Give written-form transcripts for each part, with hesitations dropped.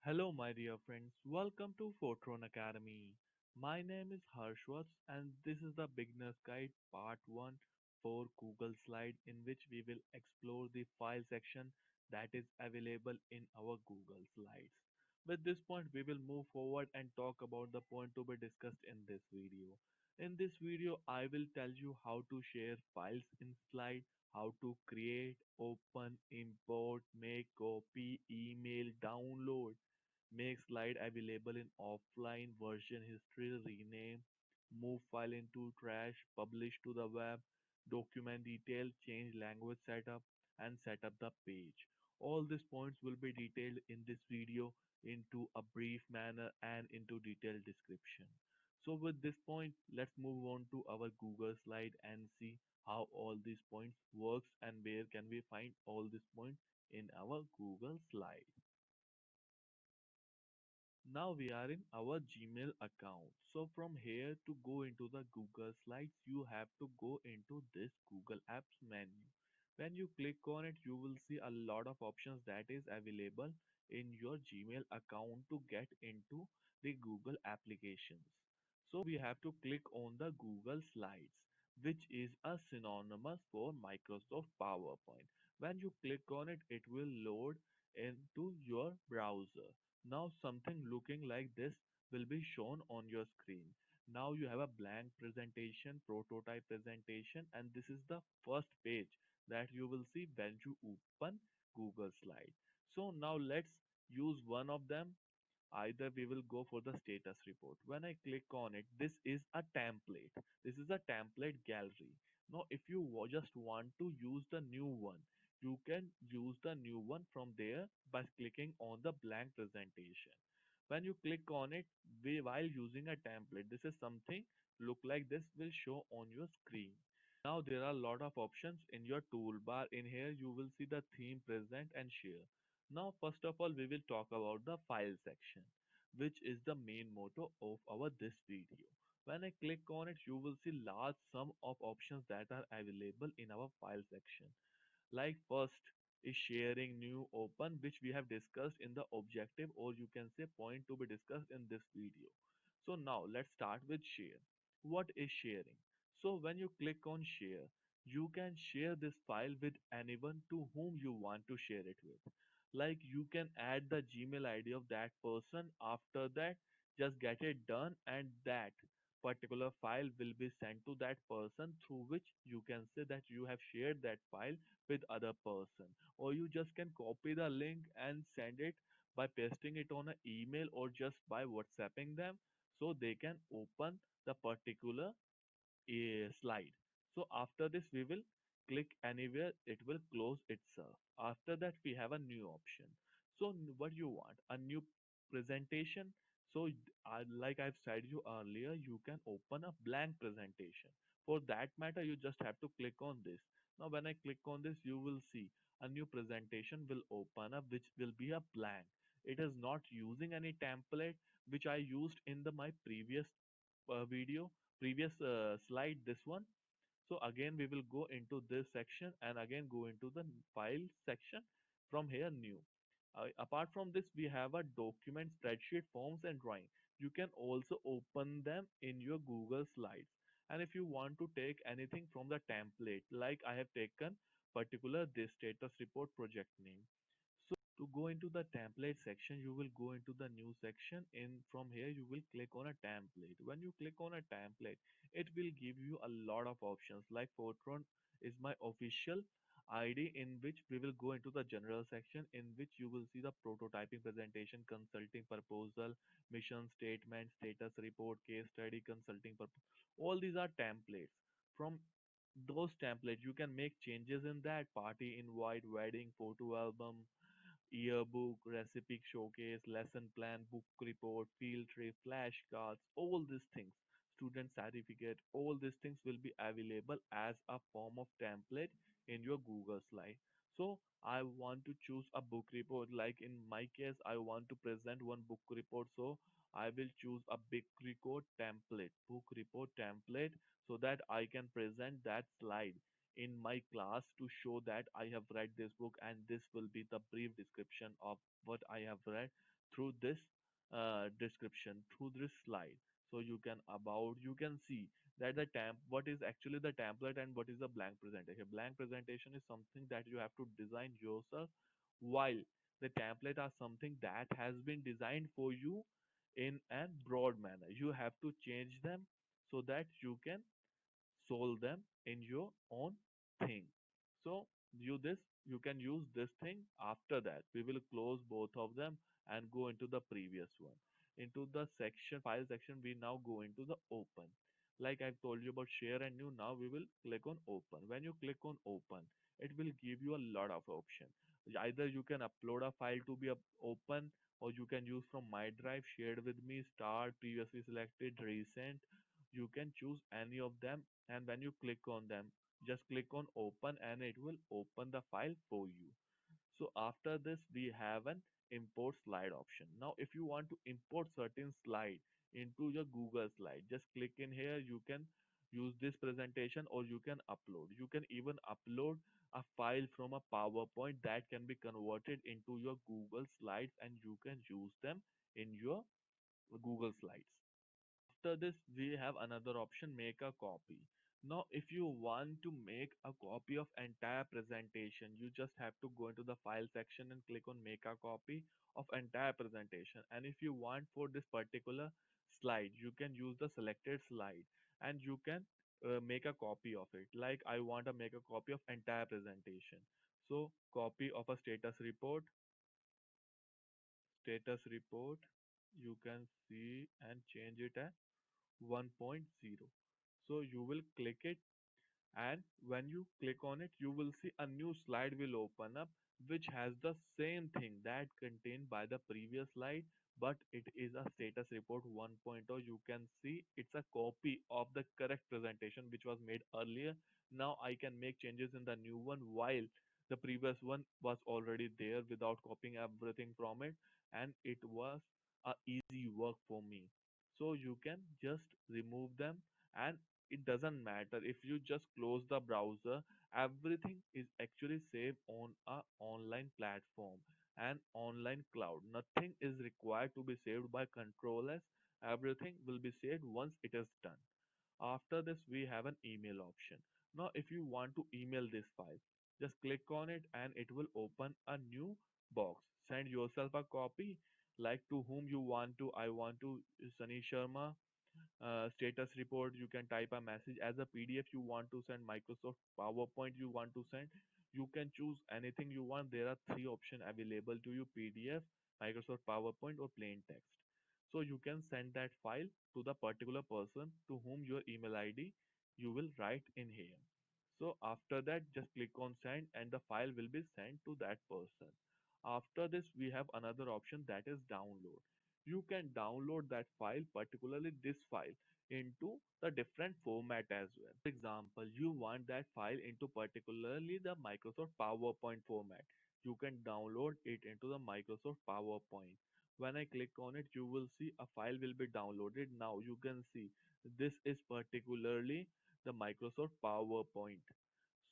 Hello, my dear friends. Welcome to Fortron Academy. My name is Harshwat, and this is the Beginner's Guide Part 1 for Google Slide, in which we will explore the file section that is available in our Google Slides. With this point, we will move forward and talk about the point to be discussed in this video. In this video, I will tell you how to share files in Slide, how to create, open, import, make copy, email, download, make slide available in offline version history, rename, move file into trash, publish to the web, document detail, change language setup, and set up the page. All these points will be detailed in this video into a brief manner and into detailed description. So with this point, let's move on to our Google slide and see how all these points works and where can we find all these points in our Google slide. Now we are in our Gmail account. So from here to go into the Google Slides, you have to go into this Google Apps menu. When you click on it, you will see a lot of options that is available in your Gmail account to get into the Google applications. So we have to click on the Google Slides, which is a synonymous for Microsoft PowerPoint. When you click on it, it will load into your browser. Now something looking like this will be shown on your screen. Now you have a blank presentation, prototype presentation, and this is the first page that you will see when you open Google Slide. So now let's use one of them. Either we will go for the status report. When I click on it, this is a template. This is a template gallery. Now if you just want to use the new one, you can use the new one from there by clicking on the blank presentation. When you click on it, while using a template, this is something look like this will show on your screen. Now there are a lot of options in your toolbar. In here you will see the theme, present and share. Now first of all we will talk about the file section, which is the main motto of our this video. When I click on it, you will see large sum of options that are available in our file section. Like first is sharing, new, open, which we have discussed in the objective, or you can say point to be discussed in this video. So now let's start with share. What is sharing? So when you click on share, you can share this file with anyone to whom you want to share it with. Like you can add the Gmail ID of that person. After that, just get it done, and that particular file will be sent to that person, through which you can say that you have shared that file with other person. Or you just can copy the link and send it by pasting it on an email, or just by whatsapping them, so they can open the particular slide. So after this we will click anywhere, it will close itself. After that we have a new option. So what you want, a new presentation. So like I've said you earlier, you can open a blank presentation. For that matter, you just have to click on this. Now when I click on this, you will see a new presentation will open up, which will be a blank. It is not using any template which I used in the my previous video, previous slide, this one. So again we will go into this section and again go into the file section. From here, new. Apart from this, we have a document, spreadsheet, forms and drawing. You can also open them in your Google Slides. And if you want to take anything from the template, like I have taken particular this status report project name. So to go into the template section, you will go into the new section. In from here you will click on a template. When you click on a template, it will give you a lot of options. Like Fortron is my official ID, in which we will go into the general section, in which you will see the prototyping, presentation, consulting, proposal, mission statement, status report, case study, consulting purpose. All these are templates. From those templates you can make changes in that: party invite, wedding, photo album, yearbook, recipe showcase, lesson plan, book report, field trip, flashcards, all these things, student certificate, all these things will be available as a form of template in your Google slide. So I want to choose a book report. Like in my case, I want to present one book report. So I will choose a book report template, so that I can present that slide in my class to show that I have read this book, and this will be the brief description of what I have read. through this description, through this slide. So you can see that what is actually the template and what is the blank presentation. Blank presentation is something that you have to design yourself, while the template are something that has been designed for you in a broad manner. You have to change them so that you can solve them in your own thing. So you can use this thing. After that, we will close both of them and go into the previous one. Into the section file section, we now go into the open. Like I've told you about share and new, now we will click on open. When you click on open, it will give you a lot of options. Either you can upload a file to be open, or you can use from my drive, shared with me, start, previously selected, recent. You can choose any of them, and when you click on them, just click on open and it will open the file for you. So after this, we have an import slide option. Now if you want to import certain slide into your Google slide, just click in here. You can use this presentation, or you can upload. You can even upload a file from a PowerPoint that can be converted into your Google slides, and you can use them in your Google slides. After this, we have another option, make a copy. Now if you want to make a copy of entire presentation, you just have to go into the file section and click on make a copy of entire presentation. And if you want for this particular slide, you can use the selected slide, and you can make a copy of it. Like I want to make a copy of entire presentation, so copy of a status report, you can see and change it as 1.0. So you will click it, and when you click on it, you will see a new slide will open up, which has the same thing that contained by the previous slide, but it is a status report 1.0. You can see it's a copy of the correct presentation which was made earlier. Now I can make changes in the new one, while the previous one was already there without copying everything from it, and it was a easy work for me. So you can just remove them, and it doesn't matter if you just close the browser. Everything is actually saved on a online platform and online cloud. Nothing is required to be saved by control s. Everything will be saved once it is done. After this, we have an email option. Now if you want to email this file, just click on it and it will open a new box. Send yourself a copy, like to whom you want to. I want to Sunny Sharma status report. You can type a message as a PDF. You want to send Microsoft PowerPoint, you want to send, you can choose anything you want. There are three options available to you: PDF, Microsoft PowerPoint, or plain text. So you can send that file to the particular person to whom your email ID you will write in here. So after that, just click on send and the file will be sent to that person. After this, we have another option, that is download. You can download that file, particularly this file, into the different format as well. For example, you want that file into particularly the Microsoft PowerPoint format. You can download it into the Microsoft PowerPoint. When I click on it, you will see a file will be downloaded. Now you can see this is particularly the Microsoft PowerPoint.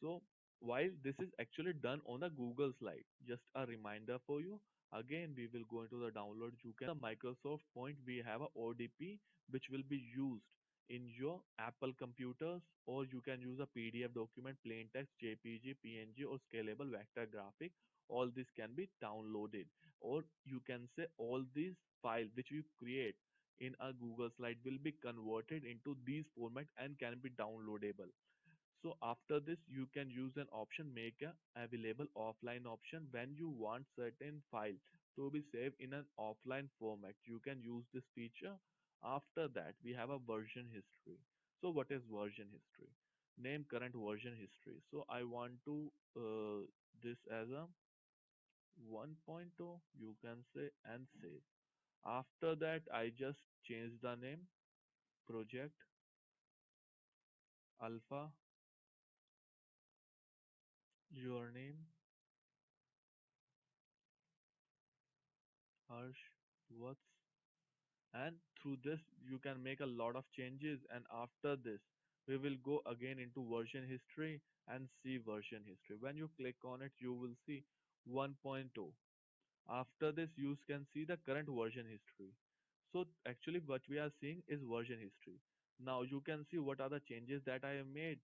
So while this is actually done on a Google slide, just a reminder for you. Again, we will go into the download. You can the Microsoft Point. We have a ODP which will be used in your Apple computers, or you can use a PDF document, plain text, JPG, PNG, or scalable vector graphic. All this can be downloaded, or you can say all these files which you create in a Google slide will be converted into these format and can be downloadable. So after this, you can use an option, make a available offline option. When you want certain file to be saved in an offline format, you can use this feature. After that, we have a version history. So what is version history? Name current version history. So I want to this as a 1.0, you can say, and save. After that, I just change the name, project alpha, your name, Harsh, what's, and through this you can make a lot of changes. And after this, we will go again into version history and see version history. When you click on it, you will see 1.0. After this, you can see the current version history. So actually what we are seeing is version history. Now you can see what are the changes that I have made.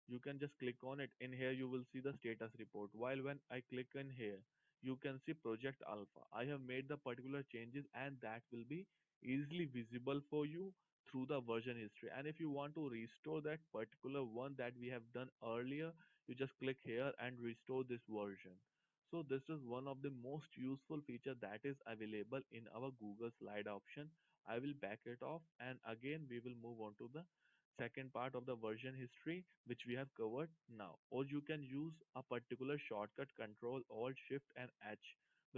You can just click on it. In here you will see the status report. While when I click in here, you can see project alpha. I have made the particular changes and that will be easily visible for you through the version history. And if you want to restore that particular one that we have done earlier, you just click here and restore this version. So this is one of the most useful feature that is available in our Google Slide option. I will back it off and again we will move on to the second part of the version history which we have covered now. Or you can use a particular shortcut, control alt shift and H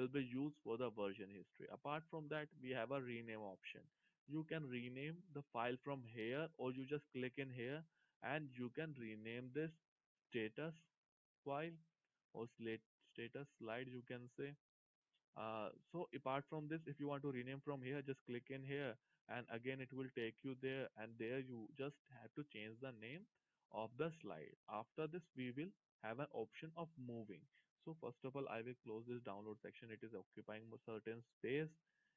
will be used for the version history. Apart from that, we have a rename option. You can rename the file from here or you just click in here and you can rename this status file or status slide, you can say. So apart from this, if you want to rename from here, just click in here and again it will take you there, and there you just have to change the name of the slide. After this, we will have an option of moving. So first of all, I will close this download section. It is occupying a certain space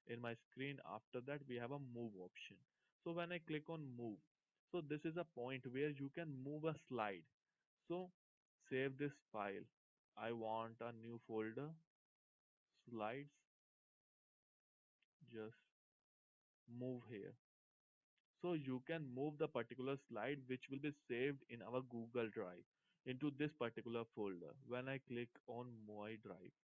in my screen. After that, we have a move option. So when I click on move, so this is a point where you can move a slide. So save this file. I want a new folder, slides, just move here. So you can move the particular slide which will be saved in our Google Drive into this particular folder. When I click on my drive,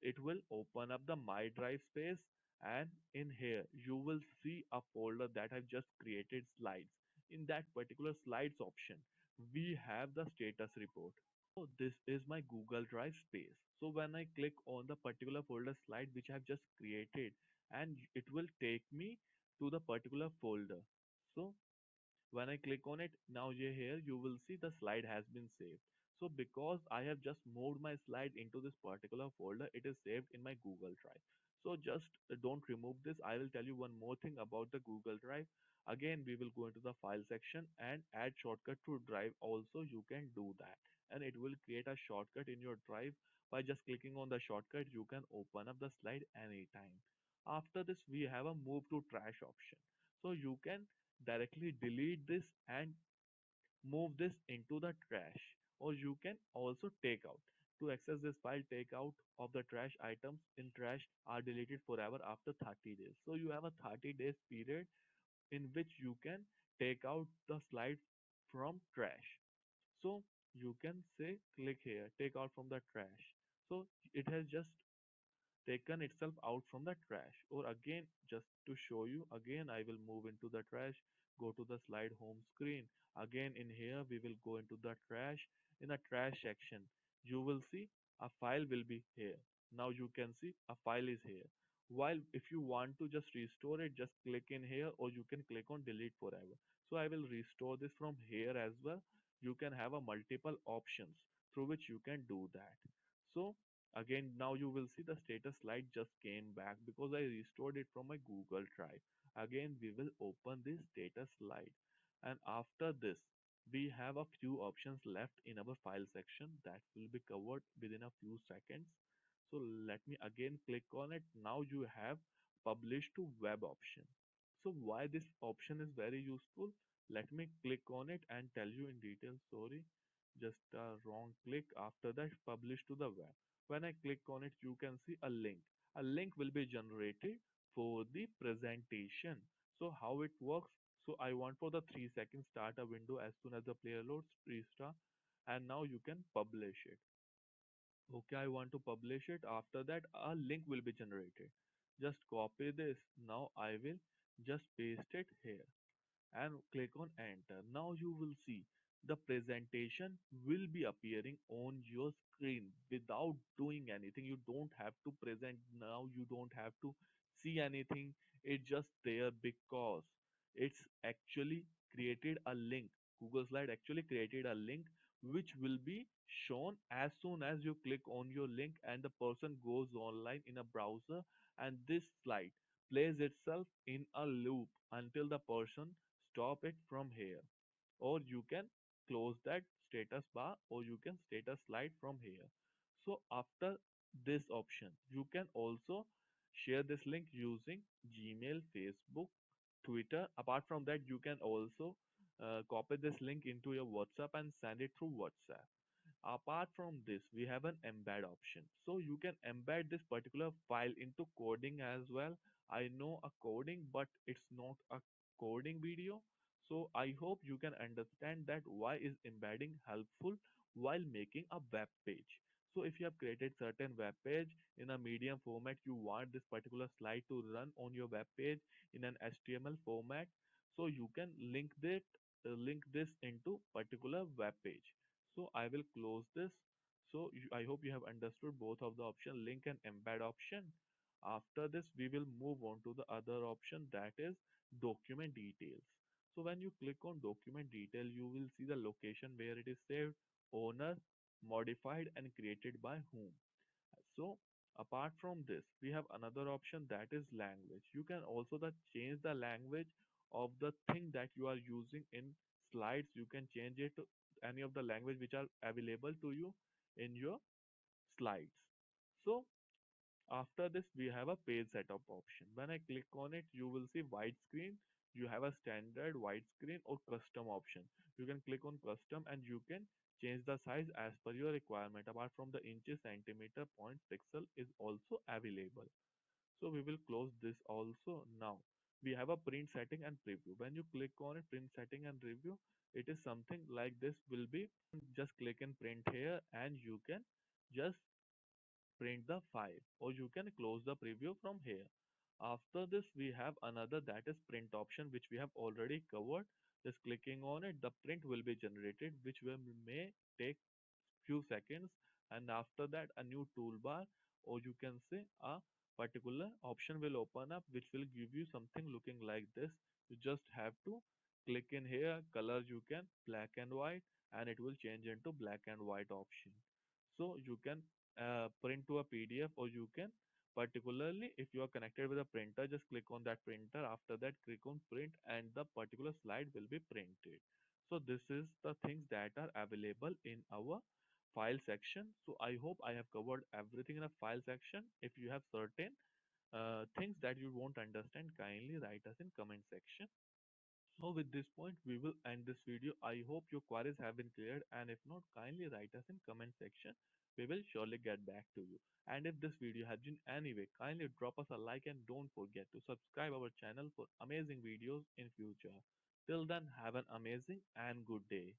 it will open up the my drive space, and in here you will see a folder that I've just created, slides. In that particular slides option, we have the status report. So this is my Google Drive space. So when I click on the particular folder slide which I have just created, and it will take me to the particular folder. So when I click on it, now here you will see the slide has been saved. So because I have just moved my slide into this particular folder, it is saved in my Google Drive. So just don't remove this. I will tell you one more thing about the Google Drive. Again, we will go into the file section and add shortcut to drive. Also, you can do that. And it will create a shortcut in your drive. By just clicking on the shortcut, you can open up the slide anytime. After this, we have a move to trash option. So you can directly delete this and move this into the trash, or you can also take out. To access this file, take out of the trash items in trash are deleted forever after 30 days. So you have a 30 days period in which you can take out the slide from trash. So you can say click here, take out from the trash. So it has just taken itself out from the trash. Or again, just to show you, again I will move into the trash, go to the slide home screen. Again in here we will go into the trash. In the trash section, you will see a file will be here. Now you can see a file is here. While if you want to just restore it, just click in here or you can click on delete forever. So I will restore this from here as well. You can have a multiple options through which you can do that. So again, now you will see the status slide just came back because I restored it from my Google Drive. Again, we will open this status slide. And after this, we have a few options left in our file section that will be covered within a few seconds. So let me again click on it. Now you have publish to web option. So why this option is very useful? Let me click on it and tell you in detail. Sorry, just a wrong click. After that, publish to the web. When I click on it, you can see a link. A link will be generated for the presentation. So how it works? So I want for the 3 seconds start a window as soon as the player loads, restart, and now you can publish it. Okay, I want to publish it. After that, a link will be generated. Just copy this. Now I will just paste it here and click on enter. Now you will see the presentation will be appearing on your screen without doing anything. You don't have to present now, you don't have to see anything. It's just there because it's actually created a link. Google Slide actually created a link which will be shown as soon as you click on your link and the person goes online in a browser, and this slide plays itself in a loop until the person stop it from here. Or you can close that status bar or you can status slide from here. So after this option. You can also share this link using Gmail, Facebook, Twitter. Apart from that, you can also copy this link into your WhatsApp and send it through WhatsApp. Apart from this, we have an embed option. So you can embed this particular file into coding as well. I know a coding, but it's not a coding video. So I hope you can understand that why is embedding helpful while making a web page. So if you have created certain web page in a medium format, you want this particular slide to run on your web page in an HTML format. So you can link this into particular web page. So I will close this. So I hope you have understood both of the option, link and embed option. After this, we will move on to the other option, that is document details. So when you click on document detail, you will see the location where it is saved, owner, modified and created by whom. So apart from this, we have another option, that is language. You can also change the language of the thing that you are using in slides. You can change it to any of the language which are available to you in your slides. So after this, we have a page setup option. When I click on it, you will see widescreen. You have a standard widescreen or custom option. You can click on custom and you can change the size as per your requirement. Apart from the inches, centimeter, point, pixel is also available. So we will close this also. Now we have a print setting and preview. When you click on it, print setting and review, it is something like this will be, just click and print here and you can just print the file, or you can close the preview from here. After this, we have another, that is print option, which we have already covered. Just clicking on it, the print will be generated, which may take few seconds, and after that a new toolbar, or you can say a particular option will open up which will give you something looking like this. You just have to click in here, color you can black and white, and it will change into black and white option. So you can print to a PDF, or you can, particularly if you are connected with a printer, just click on that printer. After that, click on print and the particular slide will be printed. So this is the things that are available in our file section. So I hope I have covered everything in a file section. If you have certain things that you won't understand, kindly write us in comment section. So with this point, we will end this video. I hope your queries have been cleared, and if not, kindly write us in comment section. We will surely get back to you. And if this video has been anyway, kindly drop us a like and don't forget to subscribe our channel for amazing videos in future. Till then, have an amazing and good day.